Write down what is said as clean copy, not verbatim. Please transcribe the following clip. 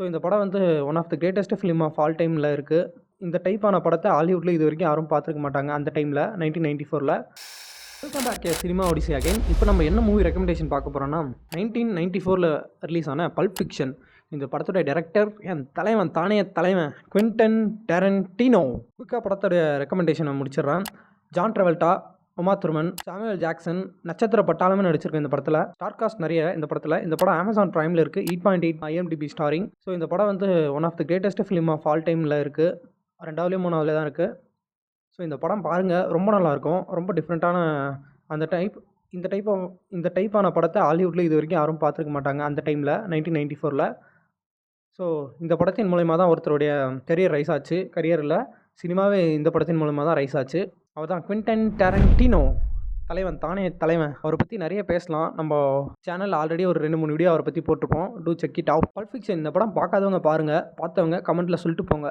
So இந்த படம் வந்து one of the greatest film of all டைமில் இருக்குது. இந்த டைப்பான படத்தை ஹாலிவுட்டில் இது வரைக்கும் யாரும் பார்த்துருக்க மாட்டாங்க அந்த டைமில் 1994. Welcome back cinema odyssey again. இப்போ நம்ம என்ன மூவி ரெக்கமெண்டேஷன் பார்க்க போகிறோன்னா 1994 ரிலீஸ் ஆன பல்ப் ஃபிக்ஷன். இந்த படத்தோடைய டைரக்டர் என் தலைவன் தானே தலைவன் குவிண்டன் டேரண்டினோ. குயிக்காக படத்தோடைய ரெக்கமெண்டேஷனை முடிச்சிடுறேன். John ட்ராவல்டா, Uma Thurman, Samuel Jackson, நட்சத்திர பட்டாளமே நடிச்சிருக்கேன் இந்த படத்தில். ஸ்டார் காஸ்ட் நிறைய இந்த படத்தில். இந்த படம் அமேசான் பிரைமில் இருக்குது. 8.8 IMDb ஸ்டாரிங். ஸோ இந்த படம் வந்து one of the greatest film of all டைமில் இருக்குது. 2வதுலேயும் 3வதுல தான் இருக்குது. ஸோ இந்த படம் பாருங்கள், ரொம்ப நல்லாயிருக்கும். ரொம்ப டிஃப்ரெண்ட்டான அந்த இந்த டைப்பான படத்தை ஹாலிவுட்டில் இது வரைக்கும் யாரும் பார்த்துருக்க மாட்டாங்க அந்த டைமில் 1994. ஸோ இந்த படத்தின் மூலயமா தான் ஒருத்தருடைய கரியர் ரைஸ் ஆச்சு. கரியரில் சினிமாவே இந்த படத்தின் மூலமாக தான் ரைஸ் ஆச்சு. அவர் தான் குவிண்டன் டேரண்டினோ. தலைவன் தானே தலைவன். அவரை பற்றி நிறைய பேசலாம். நம்ம சேனலில் ஆல்ரெடி ஒரு 2-3 வீடியோ அவரை பற்றி போட்டிருப்போம். To check it out. Pulp Fiction இந்த படம் பார்க்காதவங்க பாருங்கள். பார்த்தவங்க கமெண்ட்டில் சொல்லிட்டு போங்க.